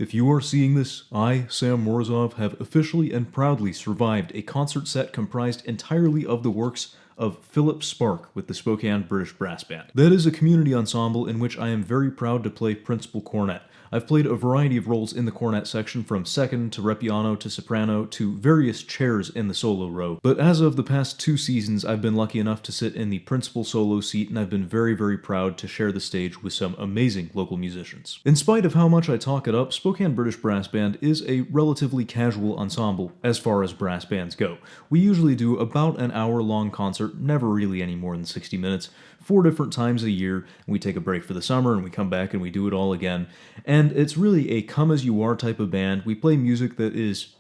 If you are seeing this, I, Sam Morozov, have officially and proudly survived a concert set comprised entirely of the works of Philip Sparke with the Spokane British Brass Band. That is a community ensemble in which I am very proud to play principal cornet. I've played a variety of roles in the cornet section, from second to repiano to soprano to various chairs in the solo row, but as of the past 2 seasons I've been lucky enough to sit in the principal solo seat, and I've been very, very proud to share the stage with some amazing local musicians. In spite of how much I talk it up, Spokane British Brass Band is a relatively casual ensemble as far as brass bands go. We usually do about an hour-long concert, never really any more than 60 minutes, 4 different times a year. We take a break for the summer and we come back and we do it all again. And it's really a come-as-you-are type of band. We play music that is,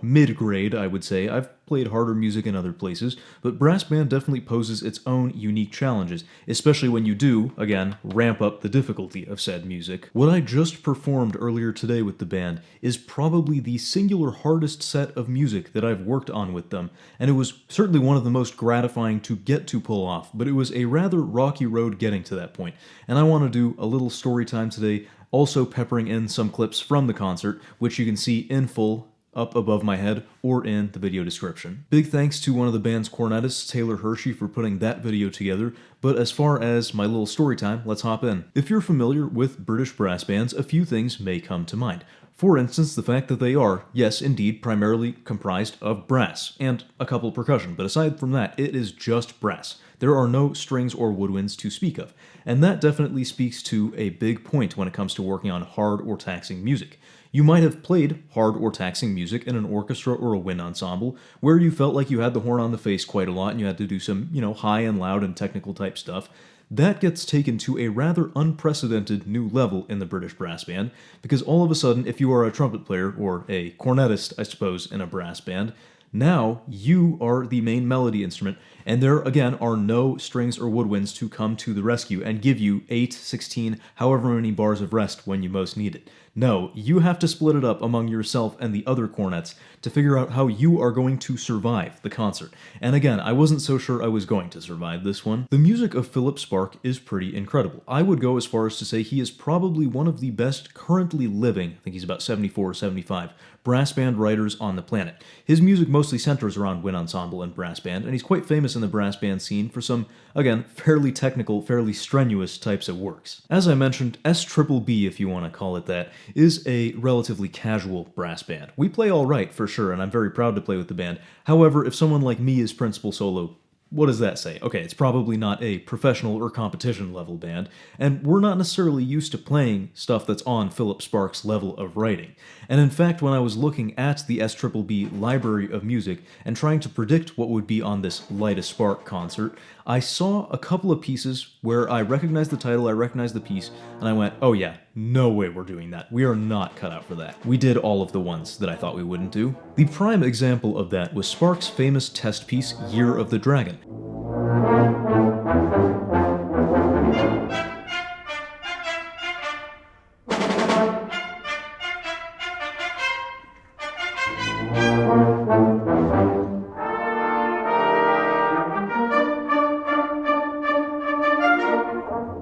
mid-grade, I would say. I've played harder music in other places, but brass band definitely poses its own unique challenges, especially when you do, again, ramp up the difficulty of said music. What I just performed earlier today with the band is probably the singular hardest set of music that I've worked on with them, and it was certainly one of the most gratifying to get to pull off, but it was a rather rocky road getting to that point, and I want to do a little story time today, also peppering in some clips from the concert, which you can see in full up above my head or in the video description. Big thanks to one of the band's cornetists, Taylor Hershey, for putting that video together, but as far as my little story time, let's hop in. If you're familiar with British brass bands, a few things may come to mind. For instance, the fact that they are, yes indeed, primarily comprised of brass, and a couple percussion, but aside from that, it is just brass. There are no strings or woodwinds to speak of, and that definitely speaks to a big point when it comes to working on hard or taxing music. You might have played hard or taxing music in an orchestra or a wind ensemble where you felt like you had the horn on the face quite a lot and you had to do some, high and loud and technical type stuff. That gets taken to a rather unprecedented new level in the British brass band, because all of a sudden, if you are a trumpet player, or a cornetist, I suppose, in a brass band, now you are the main melody instrument, and there again are no strings or woodwinds to come to the rescue and give you 8, 16, however many bars of rest when you most need it. No, you have to split it up among yourself and the other cornets to figure out how you are going to survive the concert. And again, I wasn't so sure I was going to survive this one. The music of Philip Sparke is pretty incredible. I would go as far as to say he is probably one of the best currently living, I think he's about 74 or 75, brass band writers on the planet. His music mostly centers around wind ensemble and brass band, and he's quite famous in the brass band scene for some, again, fairly technical, fairly strenuous types of works. As I mentioned, SBB, if you want to call it that, is a relatively casual brass band. We play all right, for sure, and I'm very proud to play with the band. However, if someone like me is principal solo, what does that say? Okay, it's probably not a professional or competition level band, and we're not necessarily used to playing stuff that's on Philip Sparke's level of writing. And in fact, when I was looking at the SBB library of music and trying to predict what would be on this Light a Spark concert, I saw a couple of pieces where I recognized the title, I recognized the piece, and I went, oh yeah, no way we're doing that. We are not cut out for that. We did all of the ones that I thought we wouldn't do. The prime example of that was Sparke's famous test piece, Year of the Dragon.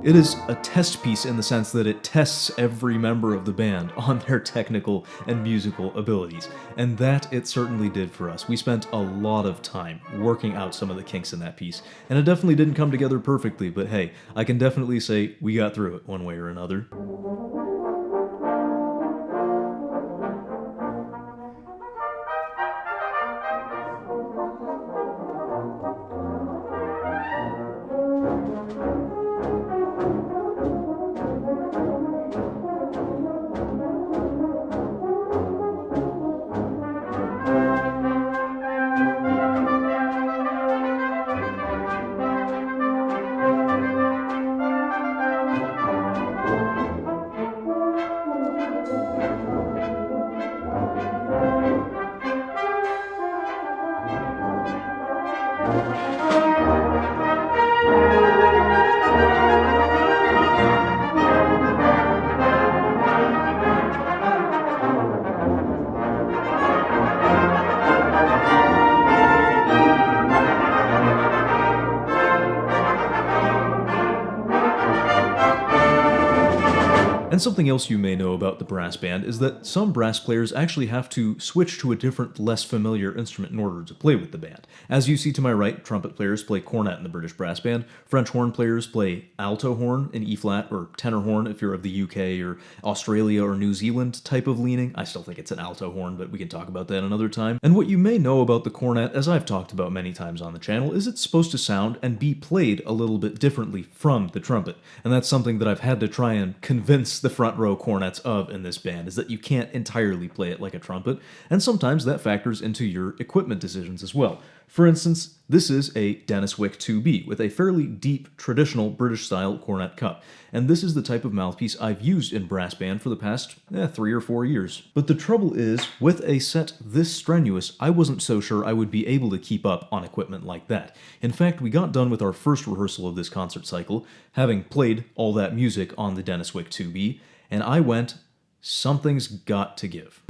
It is a test piece in the sense that it tests every member of the band on their technical and musical abilities, and that it certainly did for us. We spent a lot of time working out some of the kinks in that piece, and it definitely didn't come together perfectly, but hey, I can definitely say we got through it one way or another. And something else you may know about the brass band is that some brass players actually have to switch to a different, less familiar instrument in order to play with the band. As you see to my right, trumpet players play cornet in the British brass band, French horn players play alto horn in E-flat, or tenor horn if you're of the UK or Australia or New Zealand type of leaning. I still think it's an alto horn, but we can talk about that another time. And what you may know about the cornet, as I've talked about many times on the channel, is it's supposed to sound and be played a little bit differently from the trumpet. And that's something that I've had to try and convince the front row cornets of in this band, is that you can't entirely play it like a trumpet, and sometimes that factors into your equipment decisions as well. For instance, this is a Denis Wick 2B with a fairly deep, traditional British-style cornet cup, and this is the type of mouthpiece I've used in brass band for the past 3 or 4 years. But the trouble is, with a set this strenuous, I wasn't so sure I would be able to keep up on equipment like that. In fact, we got done with our first rehearsal of this concert cycle, having played all that music on the Denis Wick 2B, and I went, something's got to give.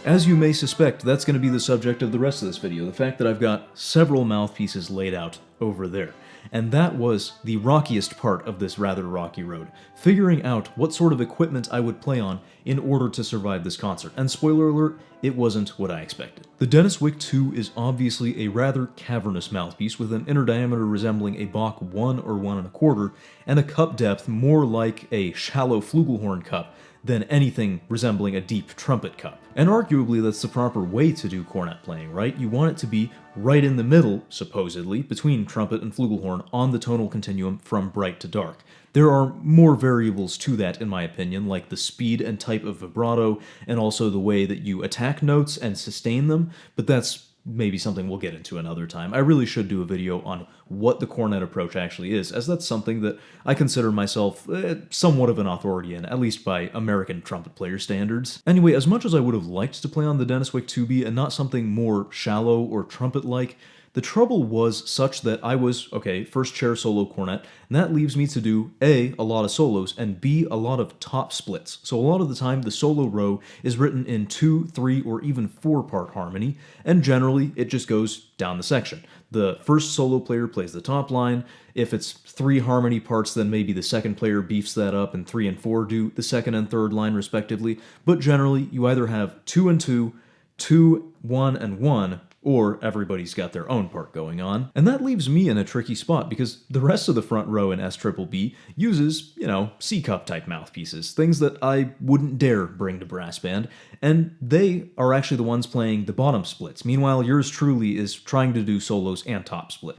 As you may suspect, that's going to be the subject of the rest of this video, the fact that I've got several mouthpieces laid out over there. And that was the rockiest part of this rather rocky road, figuring out what sort of equipment I would play on in order to survive this concert. And spoiler alert, it wasn't what I expected. The Denis Wick 2 is obviously a rather cavernous mouthpiece with an inner diameter resembling a Bach 1 or 1 1/4, and a cup depth more like a shallow flugelhorn cup than anything resembling a deep trumpet cup. And arguably that's the proper way to do cornet playing, right? You want it to be right in the middle, supposedly, between trumpet and flugelhorn on the tonal continuum from bright to dark. There are more variables to that, in my opinion, like the speed and type of vibrato, and also the way that you attack notes and sustain them, but that's maybe something we'll get into another time. I really should do a video on what the cornet approach actually is, as that's something that I consider myself somewhat of an authority in, at least by American trumpet player standards. Anyway, as much as I would have liked to play on the Denis Wick 2B and not something more shallow or trumpet-like, the trouble was such that I was, okay, first chair solo cornet, and that leaves me to do A, a lot of solos, and B, a lot of top splits. So a lot of the time, the solo row is written in 2, 3, or even 4-part harmony, and generally, it just goes down the section. The first solo player plays the top line. If it's 3 harmony parts, then maybe the second player beefs that up, and 3 and 4 do the second and third line respectively. But generally, you either have 2 and 2, 2, 1, and 1, or everybody's got their own part going on. And that leaves me in a tricky spot because the rest of the front row in SBBB uses, C-cup type mouthpieces, things that I wouldn't dare bring to brass band, and they are actually the ones playing the bottom splits. Meanwhile, yours truly is trying to do solos and top split.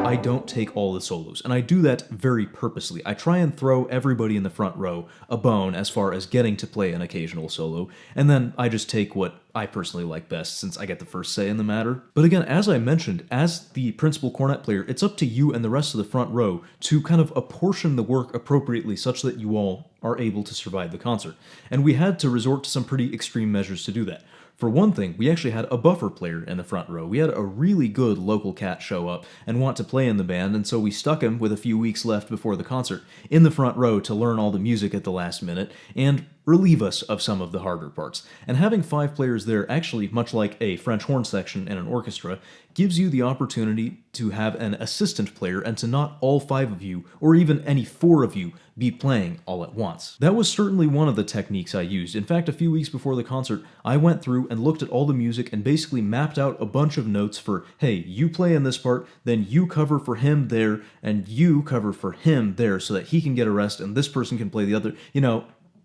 I don't take all the solos, and I do that very purposely. I try and throw everybody in the front row a bone as far as getting to play an occasional solo, and then I just take what I personally like best since I get the first say in the matter. But again, as I mentioned, as the principal cornet player, it's up to you and the rest of the front row to kind of apportion the work appropriately such that you all are able to survive the concert. And we had to resort to some pretty extreme measures to do that. For one thing, we actually had a buffer player in the front row. We had a really good local cat show up and want to play in the band, and so we stuck him with a few weeks left before the concert in the front row to learn all the music at the last minute and relieve us of some of the harder parts. And having 5 players there, actually, much like a French horn section in an orchestra, gives you the opportunity to have an assistant player and to not all 5 of you, or even any 4 of you, be playing all at once. That was certainly one of the techniques I used. In fact, a few weeks before the concert, I went through and looked at all the music and basically mapped out a bunch of notes for, hey, you play in this part, then you cover for him there, and you cover for him there so that he can get a rest and this person can play the other,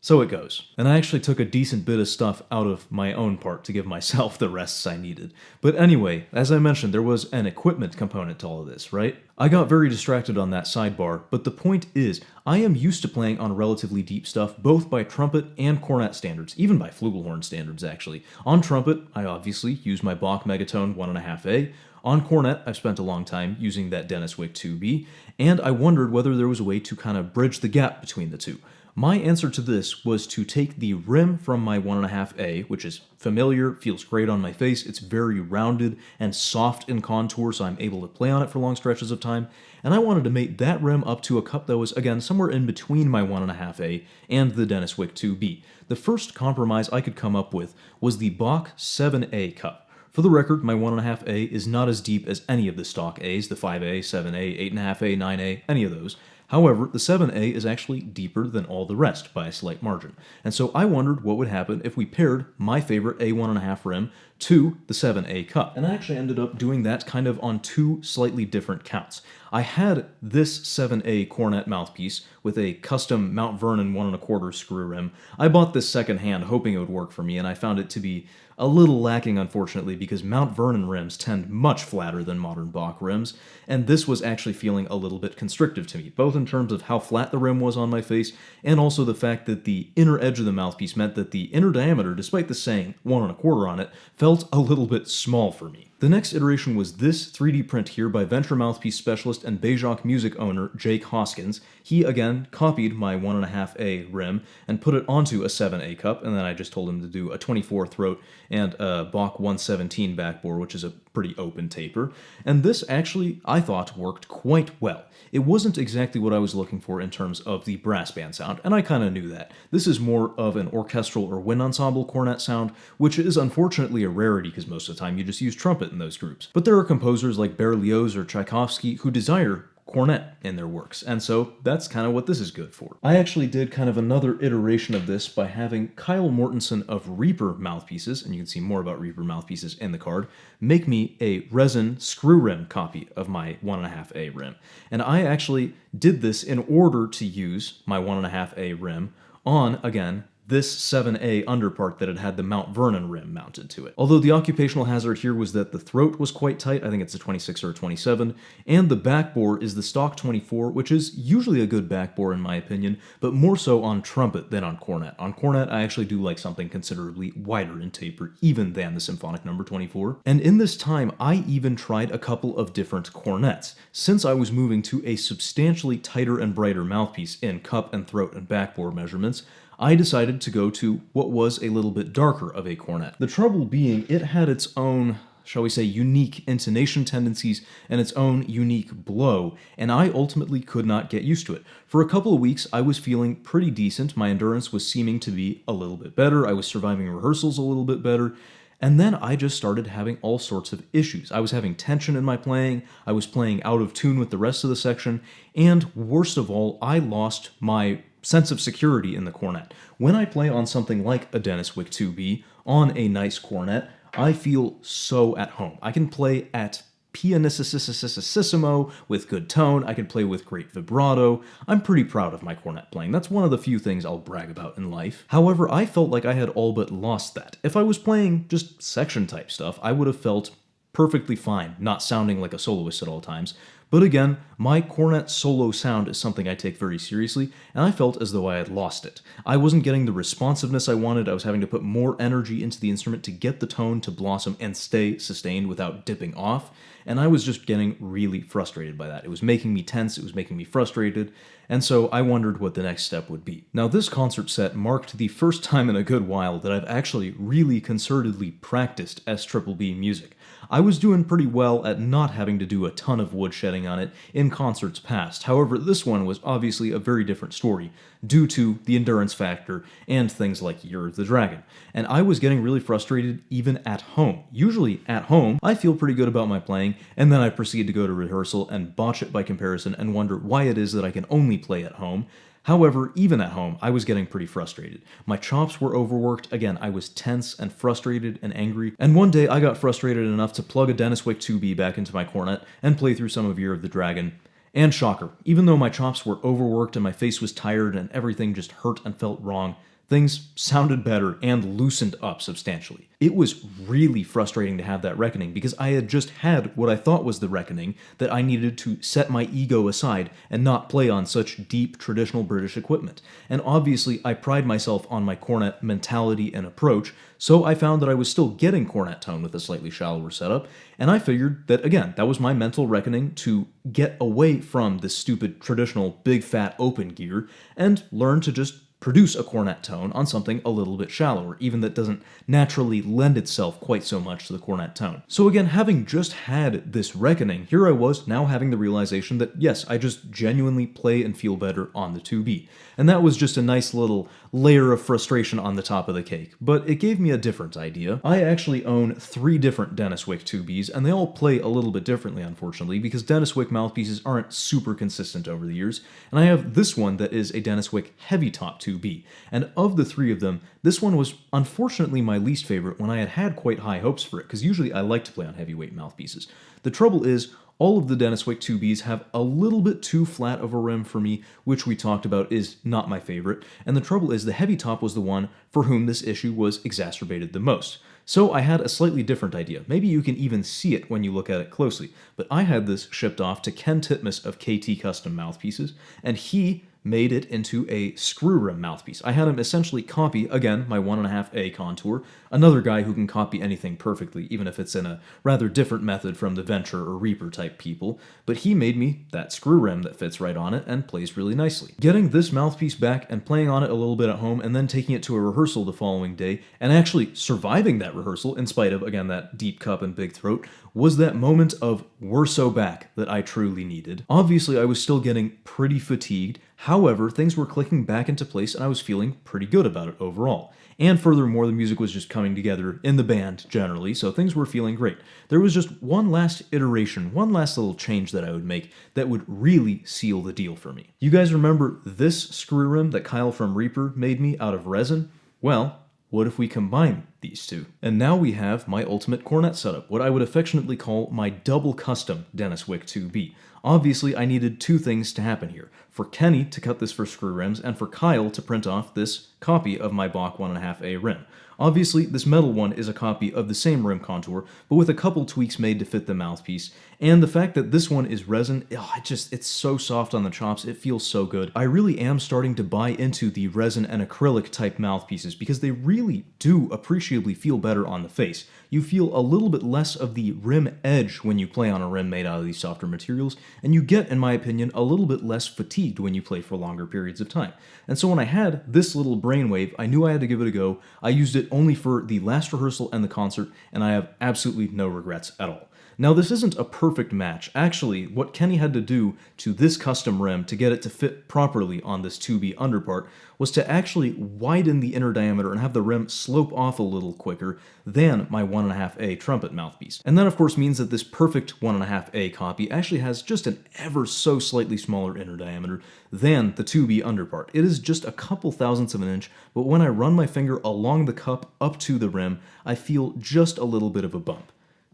So it goes. And I actually took a decent bit of stuff out of my own part to give myself the rests I needed. But anyway, as I mentioned, there was an equipment component to all of this, right? I got very distracted on that sidebar, but the point is, I am used to playing on relatively deep stuff, both by trumpet and cornet standards, even by flugelhorn standards, actually. On trumpet, I obviously use my Bach Megatone 1.5A. On cornet, I've spent a long time using that Denis Wick 2B, and I wondered whether there was a way to kind of bridge the gap between the two. My answer to this was to take the rim from my 1.5A, which is familiar, feels great on my face, it's very rounded and soft in contour, so I'm able to play on it for long stretches of time, and I wanted to make that rim up to a cup that was, again, somewhere in between my 1.5A and the Denis Wick 2B. The first compromise I could come up with was the Bach 7A cup. For the record, my 1.5A is not as deep as any of the stock A's, the 5A, 7A, 8.5A, 9A, any of those. However, the 7A is actually deeper than all the rest by a slight margin. And so I wondered what would happen if we paired my favorite A1.5 rim to the 7A cup. And I actually ended up doing that kind of on two slightly different counts. I had this 7A cornet mouthpiece with a custom Mount Vernon 1.25 screw rim. I bought this secondhand hoping it would work for me, and I found it to be a little lacking, unfortunately, because Mount Vernon rims tend much flatter than modern Bach rims, and this was actually feeling a little bit constrictive to me, both in terms of how flat the rim was on my face, and also the fact that the inner edge of the mouthpiece meant that the inner diameter, despite the saying 1.25 on it, felt a little bit small for me. The next iteration was this 3D print here by venture mouthpiece specialist and Bach music owner Jake Hoskins. He, again, copied my 1.5A rim and put it onto a 7A cup, and then I just told him to do a 24 throat and a Bach 117 backbore, which is a pretty open taper. And this actually, I thought, worked quite well. It wasn't exactly what I was looking for in terms of the brass band sound, and I kind of knew that. This is more of an orchestral or wind ensemble cornet sound, which is unfortunately a rarity because most of the time you just use trumpet in those groups. But there are composers like Berlioz or Tchaikovsky who desire cornet in their works, and so that's kind of what this is good for. I actually did kind of another iteration of this by having Kyle Mortensen of Reaper Mouthpieces, and you can see more about Reaper Mouthpieces in the card, make me a resin screw rim copy of my 1.5A rim. And I actually did this in order to use my 1.5A rim on, again, this 7A underpart that had the Mount Vernon rim mounted to it. Although the occupational hazard here was that the throat was quite tight, I think it's a 26 or a 27, and the backbore is the stock 24, which is usually a good backbore in my opinion, but more so on trumpet than on cornet. On cornet, I actually do like something considerably wider in taper, even than the symphonic number 24. And in this time, I even tried a couple of different cornets. Since I was moving to a substantially tighter and brighter mouthpiece in cup and throat and backbore measurements, I decided to go to what was a little bit darker of a cornet. The trouble being, it had its own, shall we say, unique intonation tendencies and its own unique blow, and I ultimately could not get used to it. For a couple of weeks, I was feeling pretty decent. My endurance was seeming to be a little bit better. I was surviving rehearsals a little bit better. And then I just started having all sorts of issues. I was having tension in my playing, I was playing out of tune with the rest of the section, and worst of all, I lost my sense of security in the cornet. When I play on something like a Denis Wick 2B on a nice cornet, I feel so at home. I can play at pianissimo with good tone, I can play with great vibrato. I'm pretty proud of my cornet playing. That's one of the few things I'll brag about in life. However, I felt like I had all but lost that. If I was playing just section type stuff, I would have felt perfectly fine, not sounding like a soloist at all times. But again, my cornet solo sound is something I take very seriously, and I felt as though I had lost it. I wasn't getting the responsiveness I wanted. I was having to put more energy into the instrument to get the tone to blossom and stay sustained without dipping off, and I was just getting really frustrated by that. It was making me tense, it was making me frustrated, and so I wondered what the next step would be. Now, this concert set marked the first time in a good while that I've actually really concertedly practiced S-B music. I was doing pretty well at not having to do a ton of woodshedding on it in concerts past. However, this one was obviously a very different story due to the endurance factor and things like Year of the Dragon. And I was getting really frustrated even at home. Usually at home, I feel pretty good about my playing, and then I proceed to go to rehearsal and botch it by comparison and wonder why it is that I can only play at home. However, even at home, I was getting pretty frustrated. My chops were overworked. Again, I was tense and frustrated and angry. And one day I got frustrated enough to plug a Denis Wick 2B back into my cornet and play through some of Year of the Dragon. And shocker, even though my chops were overworked and my face was tired and everything just hurt and felt wrong, things sounded better and loosened up substantially. It was really frustrating to have that reckoning because I had just had what I thought was the reckoning that I needed to set my ego aside and not play on such deep traditional British equipment. And obviously I pride myself on my cornet mentality and approach, so I found that I was still getting cornet tone with a slightly shallower setup, and I figured that, again, that was my mental reckoning to get away from this stupid traditional big fat open gear and learn to just produce a cornet tone on something a little bit shallower, even that doesn't naturally lend itself quite so much to the cornet tone. So again, having just had this reckoning, here I was now having the realization that yes, I just genuinely play and feel better on the 2B. And that was just a nice little layer of frustration on the top of the cake, but it gave me a different idea. I actually own 3 different Denis Wick 2Bs, and they all play a little bit differently, unfortunately, because Denis Wick mouthpieces aren't super consistent over the years, and I have this one that is a Denis Wick heavy top 2B, and of the 3 of them, this one was unfortunately my least favorite when I had quite high hopes for it, because usually I like to play on heavyweight mouthpieces. The trouble is, all of the Denis Wick 2Bs have a little bit too flat of a rim for me, which we talked about is not my favorite, and the trouble is the heavy top was the one for whom this issue was exacerbated the most. So I had a slightly different idea. Maybe you can even see it when you look at it closely, but I had this shipped off to Ken Titmus of KT Custom Mouthpieces, and he made it into a screw rim mouthpiece. I had him essentially copy, again, my 1.5A contour, another guy who can copy anything perfectly, even if it's in a rather different method from the Venture or Reaper type people, but he made me that screw rim that fits right on it and plays really nicely. Getting this mouthpiece back and playing on it a little bit at home and then taking it to a rehearsal the following day and actually surviving that rehearsal in spite of, again, that deep cup and big throat was that moment of we're so back that I truly needed. Obviously, I was still getting pretty fatigued. However, things were clicking back into place and I was feeling pretty good about it overall. And furthermore, the music was just coming together in the band generally, so things were feeling great. There was just one last iteration, one last little change that I would make that would really seal the deal for me. You guys remember this screw rim that Kyle from Reaper made me out of resin? Well, what if we combine these two? And now we have my ultimate cornet setup, what I would affectionately call my double custom Denis Wick 2B. Obviously, I needed 2 things to happen here. For Kenny to cut this for screw rims, and for Kyle to print off this copy of my Bach 1.5A rim. Obviously, this metal one is a copy of the same rim contour, but with a couple tweaks made to fit the mouthpiece, and the fact that this one is resin, it's so soft on the chops, it feels so good. I really am starting to buy into the resin and acrylic type mouthpieces because they really do appreciably feel better on the face. You feel a little bit less of the rim edge when you play on a rim made out of these softer materials, and you get, in my opinion, a little bit less fatigued when you play for longer periods of time. And so when I had this little brainwave, I knew I had to give it a go. I used it only for the last rehearsal and the concert, and I have absolutely no regrets at all. Now, this isn't a perfect match. Actually, what Kenny had to do to this custom rim to get it to fit properly on this 2B underpart was to actually widen the inner diameter and have the rim slope off a little quicker than my 1.5A trumpet mouthpiece. And that, of course, means that this perfect 1.5A copy actually has just an ever so slightly smaller inner diameter than the 2B underpart. It is just a couple thousandths of an inch, but when I run my finger along the cup up to the rim, I feel just a little bit of a bump.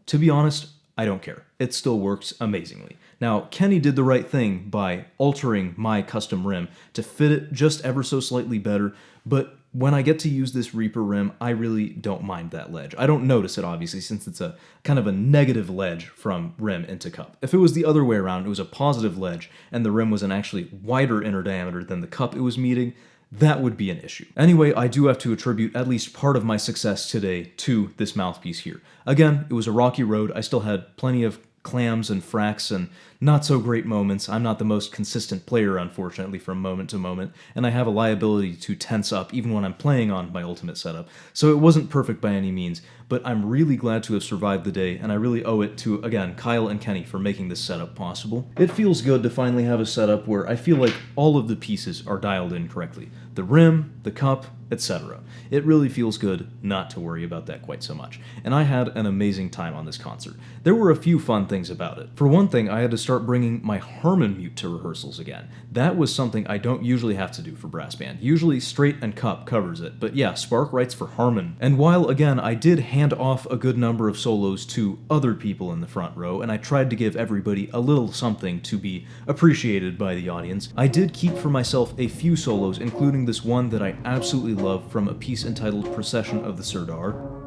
To be honest, I don't care. It still works amazingly. Now, Kenny did the right thing by altering my custom rim to fit it just ever so slightly better, but when I get to use this Reaper rim, I really don't mind that ledge. I don't notice it, obviously, since it's a kind of a negative ledge from rim into cup. If it was the other way around, it was a positive ledge, and the rim was an actually wider inner diameter than the cup it was meeting, that would be an issue. Anyway, I do have to attribute at least part of my success today to this mouthpiece here. Again, it was a rocky road. I still had plenty of clams and fracks and not so great moments. I'm not the most consistent player, unfortunately, from moment to moment, and I have a liability to tense up even when I'm playing on my ultimate setup. So it wasn't perfect by any means, but I'm really glad to have survived the day, and I really owe it to, again, Kyle and Kenny for making this setup possible. It feels good to finally have a setup where I feel like all of the pieces are dialed in correctly. The rim, the cup, etc. It really feels good not to worry about that quite so much. And I had an amazing time on this concert. There were a few fun things about it. For one thing, I had to start bringing my Harmon mute to rehearsals again. That was something I don't usually have to do for brass band. Usually straight and cup covers it, but yeah, Sparke writes for Harmon. And while, again, I did hand off a good number of solos to other people in the front row, and I tried to give everybody a little something to be appreciated by the audience, I did keep for myself a few solos, including this one that I absolutely love from a piece entitled Procession of the Sirdar.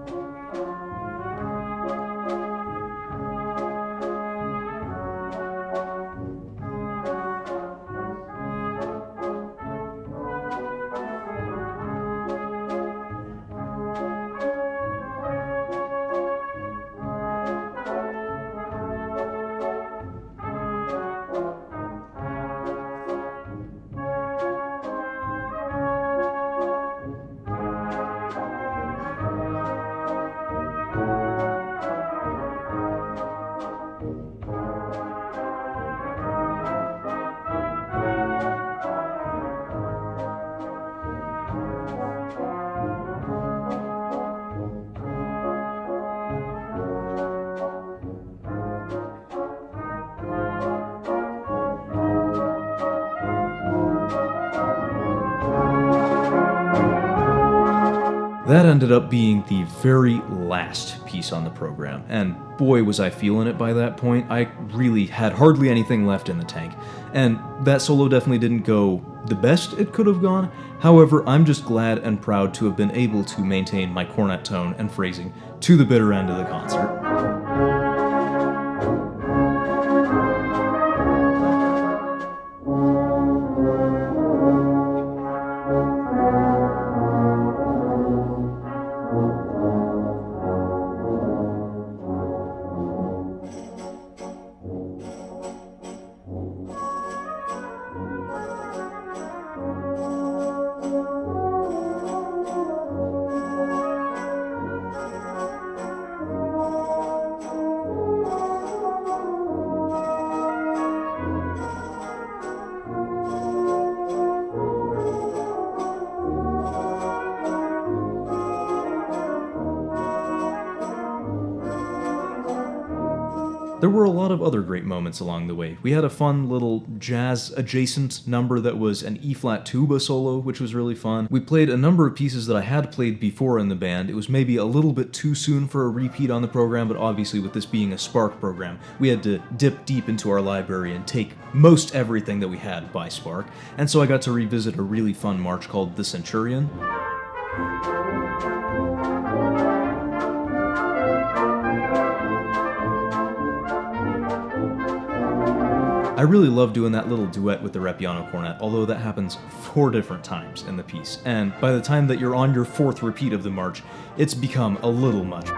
That ended up being the very last piece on the program, and boy was I feeling it by that point. I really had hardly anything left in the tank, and that solo definitely didn't go the best it could have gone. However, I'm just glad and proud to have been able to maintain my cornet tone and phrasing to the bitter end of the concert. There were a lot of other great moments along the way. We had a fun little jazz-adjacent number that was an E-flat tuba solo, which was really fun. We played a number of pieces that I had played before in the band. It was maybe a little bit too soon for a repeat on the program, but obviously with this being a Sparke program, we had to dip deep into our library and take most everything that we had by Sparke. And so I got to revisit a really fun march called The Centurion. I really love doing that little duet with the Repiano cornet, although that happens 4 different times in the piece, and by the time that you're on your 4th repeat of the march, it's become a little much.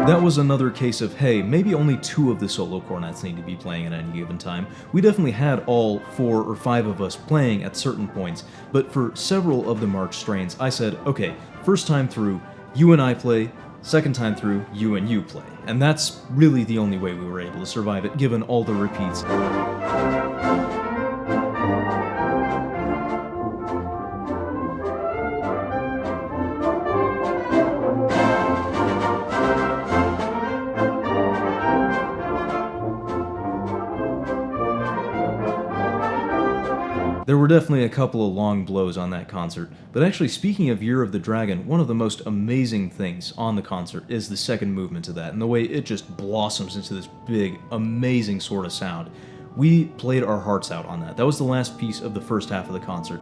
That was another case of, hey, maybe only 2 of the solo cornets need to be playing at any given time. We definitely had all 4 or 5 of us playing at certain points, but for several of the march strains, I said, okay, first time through, you and I play, second time through, you and you play. And that's really the only way we were able to survive it, given all the repeats. There were definitely a couple of long blows on that concert, but actually speaking of Year of the Dragon, one of the most amazing things on the concert is the second movement to that, and the way it just blossoms into this big, amazing sort of sound. We played our hearts out on that. That was the last piece of the first half of the concert.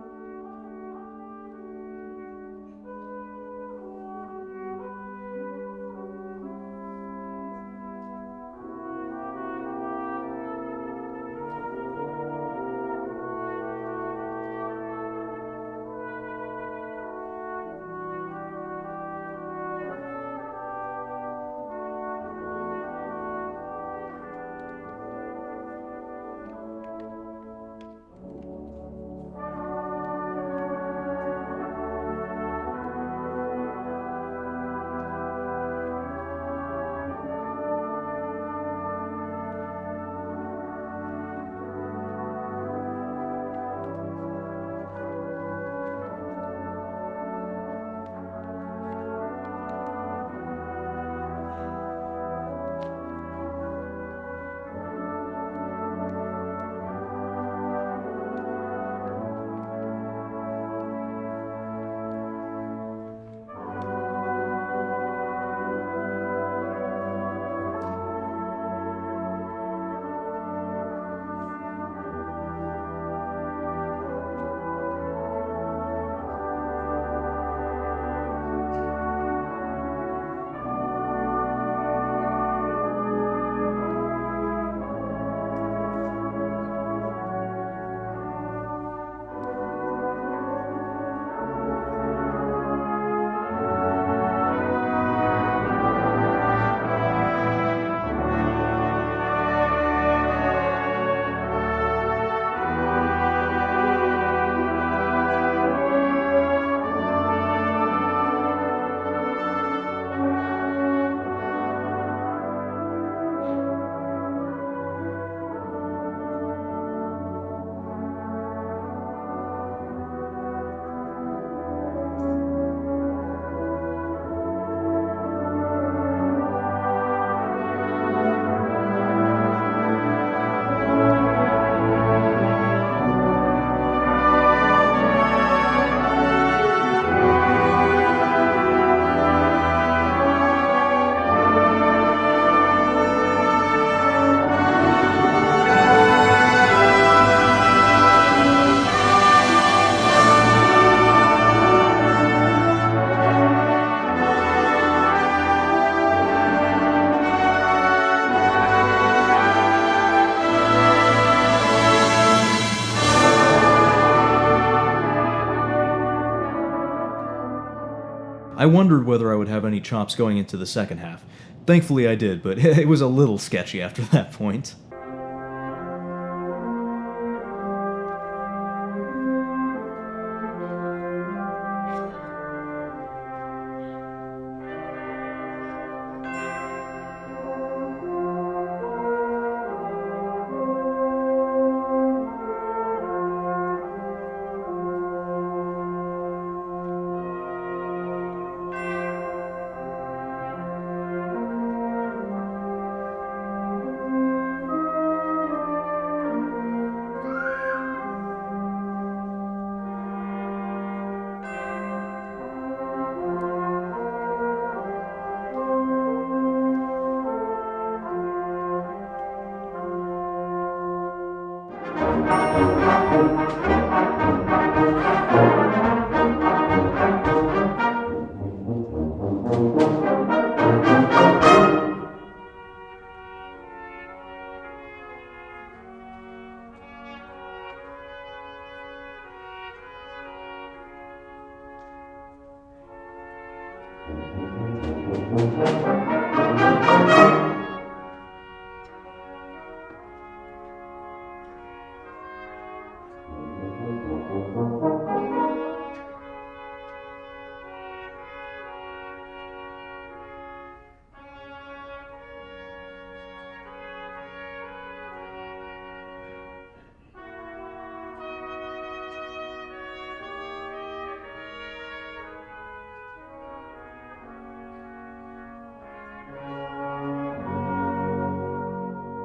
I wondered whether I would have any chops going into the second half. Thankfully I did, but it was a little sketchy after that point.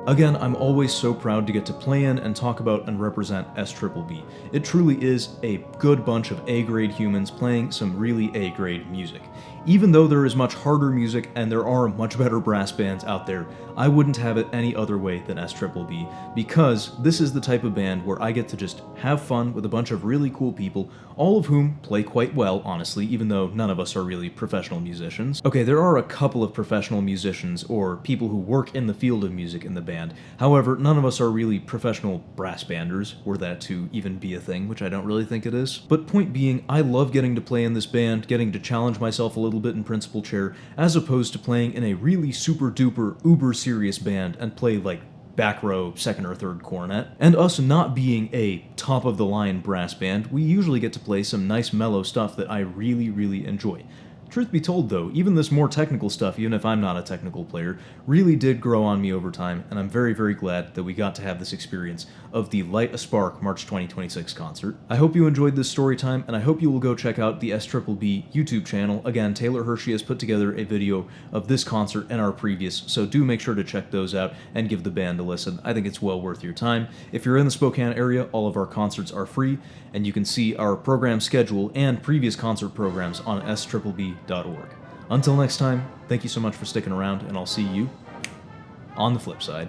Again, I'm always so proud to get to play in and talk about and represent SBBB. It truly is a good bunch of A-grade humans playing some really A-grade music. Even though there is much harder music and there are much better brass bands out there, I wouldn't have it any other way than SBBB, because this is the type of band where I get to just have fun with a bunch of really cool people, all of whom play quite well, honestly, even though none of us are really professional musicians. Okay, there are a couple of professional musicians, or people who work in the field of music in the band. However, none of us are really professional brass banders, were that to even be a thing, which I don't really think it is. But point being, I love getting to play in this band, getting to challenge myself a little bit in principal chair, as opposed to playing in a really super duper uber serious band and play like back row, second or third cornet. And us not being a top of the line brass band, we usually get to play some nice mellow stuff that I really enjoy. Truth be told though, even this more technical stuff, even if I'm not a technical player, really did grow on me over time, and I'm very glad that we got to have this experience of the Light a Spark March 2026 concert. I hope you enjoyed this story time, and I hope you will go check out the SBBB YouTube channel. Again, Taylor Hershey has put together a video of this concert and our previous, so do make sure to check those out and give the band a listen. I think it's well worth your time. If you're in the Spokane area, all of our concerts are free, and you can see our program schedule and previous concert programs on sbbb.org. Until next time, thank you so much for sticking around, and I'll see you on the flip side.